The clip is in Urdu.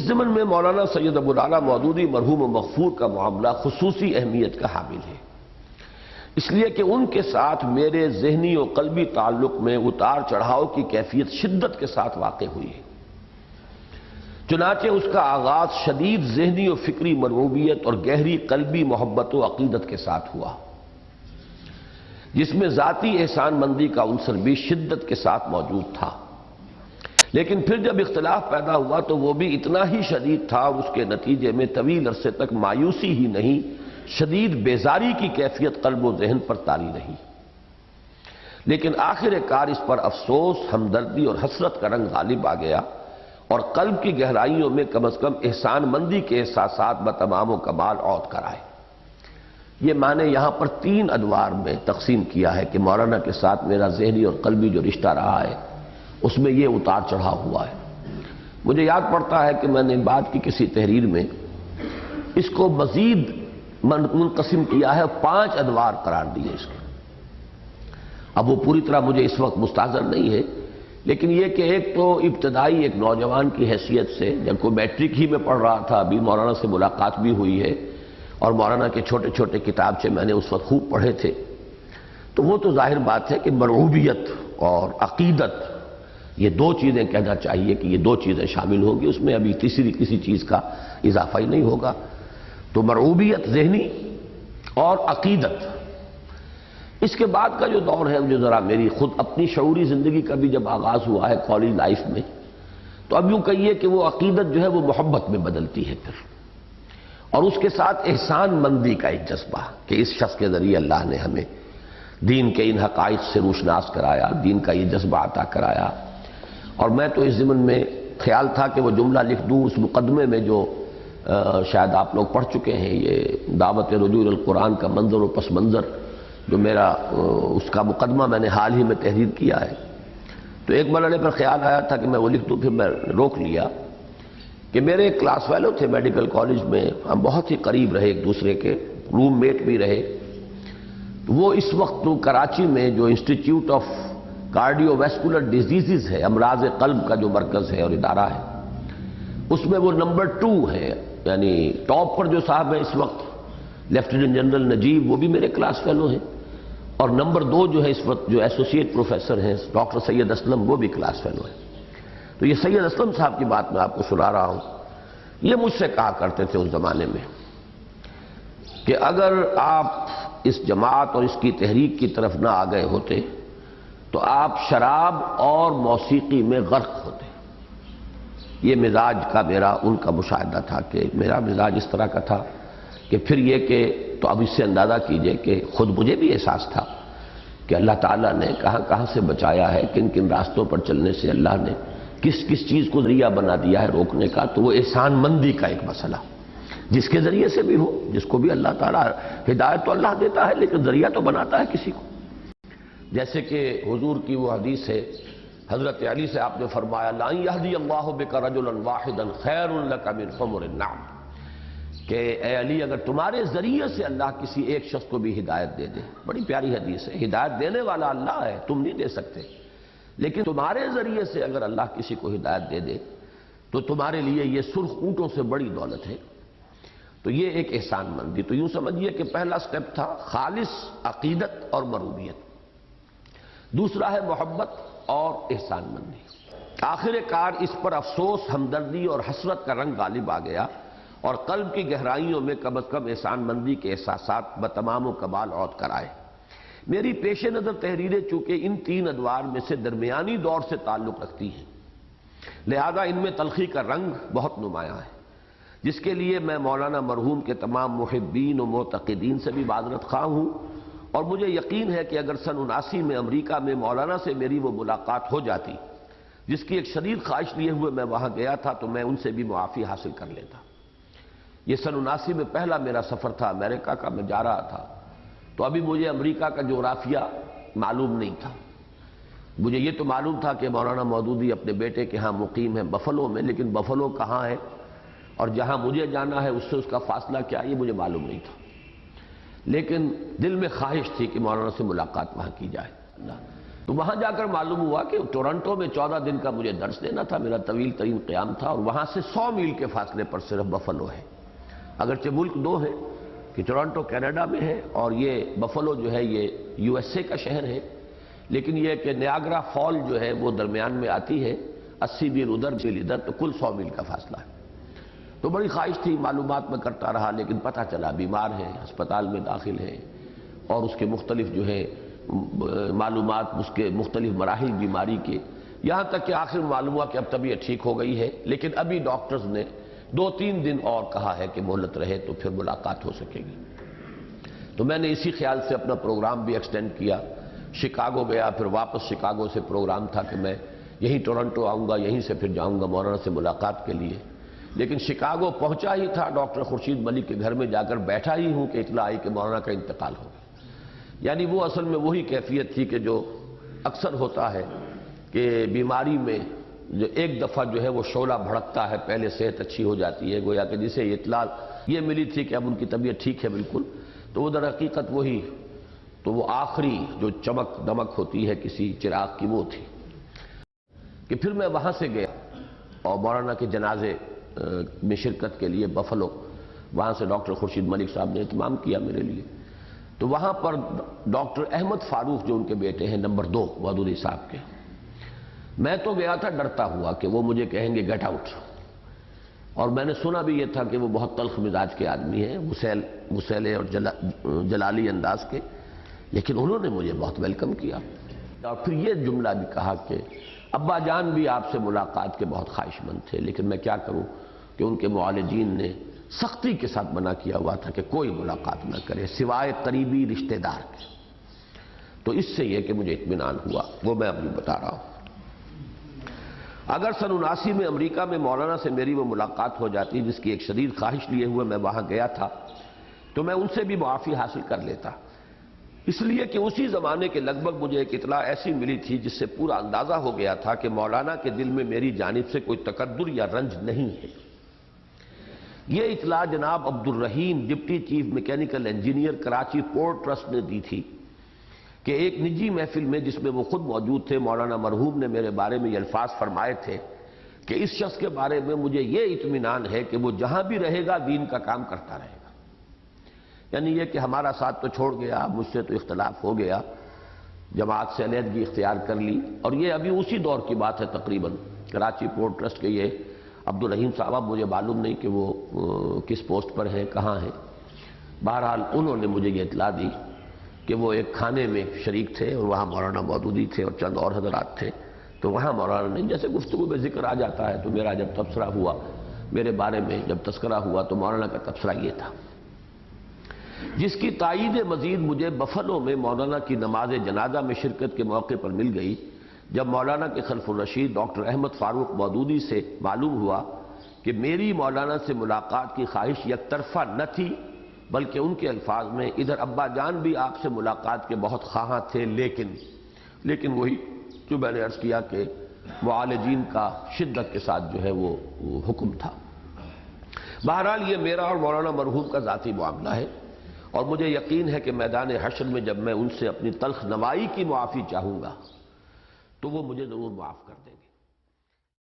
اس ضمن میں مولانا سید ابو الاعلیٰ مودودی مرحوم و مغفور کا معاملہ خصوصی اہمیت کا حامل ہے، اس لیے کہ ان کے ساتھ میرے ذہنی و قلبی تعلق میں اتار چڑھاؤ کی کیفیت شدت کے ساتھ واقع ہوئی ہے۔ چنانچہ اس کا آغاز شدید ذہنی و فکری مرغوبیت اور گہری قلبی محبت و عقیدت کے ساتھ ہوا، جس میں ذاتی احسان مندی کا عنصر بھی شدت کے ساتھ موجود تھا، لیکن پھر جب اختلاف پیدا ہوا تو وہ بھی اتنا ہی شدید تھا اور اس کے نتیجے میں طویل عرصے تک مایوسی ہی نہیں، شدید بیزاری کی کیفیت قلب و ذہن پر طاری رہی۔ لیکن آخر کار اس پر افسوس، ہمدردی اور حسرت کا رنگ غالب آ گیا اور قلب کی گہرائیوں میں کم از کم احسان مندی کے احساسات بتمام و کمال عود کرائے۔ یہ میں نے یہاں پر 3 ادوار میں تقسیم کیا ہے کہ مولانا کے ساتھ میرا ذہنی اور قلبی جو رشتہ رہا ہے اس میں یہ اتار چڑھاؤ ہوا ہے۔ مجھے یاد پڑتا ہے کہ میں نے بعد کی کسی تحریر میں اس کو مزید منقسم کیا ہے، 5 ادوار قرار دیے اس کے۔ اب وہ پوری طرح مجھے اس وقت مستحضر نہیں ہے، لیکن یہ کہ ایک تو ابتدائی ایک نوجوان کی حیثیت سے جب کو میٹرک ہی میں پڑھ رہا تھا، ابھی مولانا سے ملاقات بھی ہوئی ہے اور مولانا کے چھوٹے چھوٹے کتابچے میں نے اس وقت خوب پڑھے تھے، تو وہ تو ظاہر بات ہے کہ مرغوبیت اور عقیدت، یہ 2 چیزیں کہنا چاہیے کہ یہ 2 چیزیں شامل ہوں گی، اس میں ابھی تیسری کسی چیز کا اضافہ ہی نہیں ہوگا۔ تو مرغوبیت ذہنی اور عقیدت۔ اس کے بعد کا جو دور ہے جو ذرا میری خود اپنی شعوری زندگی کا بھی جب آغاز ہوا ہے کالج لائف میں، تو اب یوں کہیے کہ وہ عقیدت جو ہے وہ محبت میں بدلتی ہے پھر، اور اس کے ساتھ احسان مندی کا ایک جذبہ کہ اس شخص کے ذریعے اللہ نے ہمیں دین کے ان حقائق سے روشناس کرایا، دین کا یہ جذبہ عطا کرایا۔ اور میں تو اس ضمن میں خیال تھا کہ وہ جملہ لکھ دوں اس مقدمے میں جو شاید آپ لوگ پڑھ چکے ہیں، یہ دعوت رجوع القرآن کا منظر و پس منظر، جو میرا اس کا مقدمہ میں نے حال ہی میں تحریر کیا ہے۔ تو ایک مرحلے پر خیال آیا تھا کہ میں وہ لکھ دوں، پھر میں روک لیا کہ میرے ایک کلاس فیلو تھے میڈیکل کالج میں، ہم بہت ہی قریب رہے ایک دوسرے کے، روم میٹ بھی رہے۔ وہ اس وقت کراچی میں جو institute of cardio vascular diseases ہے، امراض قلب کا جو مرکز ہے اور ادارہ ہے، اس میں وہ نمبر 2 ہے، یعنی ٹاپ پر جو صاحب ہے اس وقت لیفٹیننٹ جنرل نجیب، وہ بھی میرے کلاس فیلو ہیں، اور نمبر 2 جو ہے اس وقت جو ایسوسیٹ پروفیسر ہیں ڈاکٹر سید اسلم، وہ بھی کلاس فیلو ہیں۔ تو یہ سید اسلم صاحب کی بات میں آپ کو سنا رہا ہوں۔ یہ مجھ سے کہا کرتے تھے اس زمانے میں کہ اگر آپ اس جماعت اور اس کی تحریک کی طرف نہ آ گئے ہوتے تو آپ شراب اور موسیقی میں غرق ہوتے۔ یہ مزاج کا میرا ان کا مشاہدہ تھا کہ میرا مزاج اس طرح کا تھا کہ پھر یہ کہ تو اب اس سے اندازہ کیجئے کہ خود مجھے بھی احساس تھا کہ اللہ تعالیٰ نے کہاں کہاں سے بچایا ہے، کن کن راستوں پر چلنے سے اللہ نے کس کس چیز کو ذریعہ بنا دیا ہے روکنے کا۔ تو وہ احسان مندی کا ایک مسئلہ، جس کے ذریعے سے بھی ہو، جس کو بھی اللہ تعالیٰ ہدایت تو اللہ دیتا ہے لیکن ذریعہ تو بناتا ہے کسی کو۔ جیسے کہ حضور کی وہ حدیث ہے، حضرت علی سے آپ نے فرمایا لَن يَهْدِيَ اللَّهُ بِكَ رَجُلًا وَاحِدًا خَيْرٌ لَكَ مِنْ حُمُرِ النَّعَمِ، کہ اے علی اگر تمہارے ذریعے سے اللہ کسی ایک شخص کو بھی ہدایت دے دے، بڑی پیاری حدیث ہے، ہدایت دینے والا اللہ ہے، تم نہیں دے سکتے، لیکن تمہارے ذریعے سے اگر اللہ کسی کو ہدایت دے دے تو تمہارے لیے یہ سرخ اونٹوں سے بڑی دولت ہے۔ تو یہ ایک احسان مندی، تو یوں سمجھیے کہ پہلا سٹیپ تھا خالص عقیدت اور مرغوبیت، دوسرا ہے محبت اور احسان مندی۔ آخر کار اس پر افسوس، ہمدردی اور حسرت کا رنگ غالب آ گیا اور قلب کی گہرائیوں میں کم از کم احسان مندی کے احساسات بتمام و کمال عود کرائے۔ میری پیش نظر تحریریں چونکہ ان 3 ادوار میں سے درمیانی دور سے تعلق رکھتی ہیں، لہذا ان میں تلخی کا رنگ بہت نمایاں ہے، جس کے لیے میں مولانا مرحوم کے تمام محبین و معتقدین سے بھی معذرت خواہ ہوں، اور مجھے یقین ہے کہ اگر سن 79 میں امریکہ میں مولانا سے میری وہ ملاقات ہو جاتی جس کی ایک شدید خواہش لیے ہوئے میں وہاں گیا تھا، تو میں ان سے بھی معافی حاصل کر لیتا۔ یہ سن 79 میں پہلا میرا سفر تھا امریکہ کا، میں جا رہا تھا، تو ابھی مجھے امریکہ کا جغرافیہ معلوم نہیں تھا۔ مجھے یہ تو معلوم تھا کہ مولانا مودودی اپنے بیٹے کے ہاں مقیم ہیں بفلو میں، لیکن بفلو کہاں ہے اور جہاں مجھے جانا ہے اس سے اس کا فاصلہ کیا، یہ مجھے معلوم نہیں تھا، لیکن دل میں خواہش تھی کہ مولانا سے ملاقات وہاں کی جائے۔ تو وہاں جا کر معلوم ہوا کہ ٹورنٹو میں 14 دن کا مجھے درس دینا تھا، میرا طویل ترین قیام تھا، اور وہاں سے 100 میل کے فاصلے پر صرف بفلو ہے۔ اگرچہ ملک دو ہے کہ ٹورنٹو کینیڈا میں ہے اور یہ بفلو جو ہے یہ یو ایس اے کا شہر ہے، لیکن یہ کہ نیاگرا فال جو ہے وہ درمیان میں آتی ہے، 80 میل ادھر میل ادھر، تو کل 100 میل کا فاصلہ ہے۔ تو بڑی خواہش تھی، معلومات میں کرتا رہا، لیکن پتہ چلا بیمار ہے، ہسپتال میں داخل ہے، اور اس کے مختلف جو ہے معلومات، اس کے مختلف مراحل بیماری کے، یہاں تک کہ آخر معلوم ہوا کہ اب طبیعت ٹھیک ہو گئی ہے، لیکن ابھی ڈاکٹرز نے 2-3 دن اور کہا ہے کہ مہلت رہے تو پھر ملاقات ہو سکے گی۔ تو میں نے اسی خیال سے اپنا پروگرام بھی ایکسٹینڈ کیا، شکاگو گیا، پھر واپس شکاگو سے پروگرام تھا کہ میں یہیں ٹورنٹو آؤں گا، یہیں سے پھر جاؤں گا مولانا سے ملاقات کے لیے، لیکن شکاگو پہنچا ہی تھا، ڈاکٹر خورشید ملک کے گھر میں جا کر بیٹھا ہی ہوں کہ اطلاع آئی کہ مولانا کا انتقال ہو گیا۔ یعنی وہ اصل میں وہی کیفیت تھی کہ جو اکثر ہوتا ہے کہ بیماری میں جو ایک دفعہ جو ہے وہ شعلہ بھڑکتا ہے، پہلے صحت اچھی ہو جاتی ہے، گویا کہ جسے اطلاع یہ ملی تھی کہ اب ان کی طبیعت ٹھیک ہے بالکل، تو وہ در حقیقت وہی، تو وہ آخری جو چمک دمک ہوتی ہے کسی چراغ کی وہ تھی کہ پھر میں وہاں سے گیا اور مولانا کے جنازے میں شرکت کے لیے بفلو، وہاں سے ڈاکٹر خورشید ملک صاحب نے اہتمام کیا میرے لیے۔ تو وہاں پر ڈاکٹر احمد فاروق جو ان کے بیٹے ہیں نمبر 2 مودودی صاحب کے، میں تو گیا تھا ڈرتا ہوا کہ وہ مجھے کہیں گے گیٹ آؤٹ، اور میں نے سنا بھی یہ تھا کہ وہ بہت تلخ مزاج کے آدمی ہیں، غسیلے اور جلالی انداز کے، لیکن انہوں نے مجھے بہت ویلکم کیا، اور پھر یہ جملہ بھی کہا کہ ابا جان بھی آپ سے ملاقات کے بہت خواہش مند تھے، لیکن میں کیا کروں کہ ان کے معالجین نے سختی کے ساتھ منع کیا ہوا تھا کہ کوئی ملاقات نہ کرے سوائے قریبی رشتہ دار کے۔ تو اس سے یہ کہ مجھے اطمینان ہوا، وہ میں ابھی بتا رہا ہوں۔ اگر سن 79 میں امریکہ میں مولانا سے میری وہ ملاقات ہو جاتی جس کی ایک شدید خواہش لیے ہوئے میں وہاں گیا تھا، تو میں ان سے بھی معافی حاصل کر لیتا، اس لیے کہ اسی زمانے کے لگ بھگ مجھے ایک اطلاع ایسی ملی تھی جس سے پورا اندازہ ہو گیا تھا کہ مولانا کے دل میں میری جانب سے کوئی تکدر یا رنج نہیں ہے۔ یہ اطلاع جناب عبد الرحیم deputy chief mechanical engineer Karachi port trust نے دی تھی کہ ایک نجی محفل میں جس میں وہ خود موجود تھے، مولانا مرحوم نے میرے بارے میں یہ الفاظ فرمائے تھے کہ اس شخص کے بارے میں مجھے یہ اطمینان ہے کہ وہ جہاں بھی رہے گا دین کا کام کرتا رہے گا۔ یعنی یہ کہ ہمارا ساتھ تو چھوڑ گیا، مجھ سے تو اختلاف ہو گیا، جماعت سے علیحدگی اختیار کر لی، اور یہ ابھی اسی دور کی بات ہے تقریباً، کراچی پورٹ ٹرسٹ کے یہ عبد الرحیم صاحب، مجھے معلوم نہیں کہ وہ کس پوسٹ پر ہیں، کہاں ہیں، بہرحال انہوں نے مجھے یہ اطلاع دی کہ وہ ایک کھانے میں شریک تھے اور وہاں مولانا مودودی تھے اور چند اور حضرات تھے، تو وہاں مولانا نے جیسے گفتگو میں ذکر آ جاتا ہے، تو میرا جب تبصرہ ہوا، میرے بارے میں جب تذکرہ ہوا تو مولانا کا تبصرہ یہ تھا، جس کی تائید مزید مجھے بفلو میں مولانا کی نماز جنازہ میں شرکت کے موقع پر مل گئی، جب مولانا کے خلف الرشید ڈاکٹر احمد فاروق مودودی سے معلوم ہوا کہ میری مولانا سے ملاقات کی خواہش یک طرفہ نہ تھی، بلکہ ان کے الفاظ میں ادھر ابا جان بھی آپ سے ملاقات کے بہت خواہاں تھے، لیکن وہی جو میں نے عرض کیا کہ معالجین کا شدت کے ساتھ جو ہے وہ حکم تھا۔ بہرحال یہ میرا اور مولانا مرحوم کا ذاتی معاملہ ہے، اور مجھے یقین ہے کہ میدان حشر میں جب میں ان سے اپنی تلخ نوائی کی معافی چاہوں گا تو وہ مجھے ضرور معاف کر دیں گے۔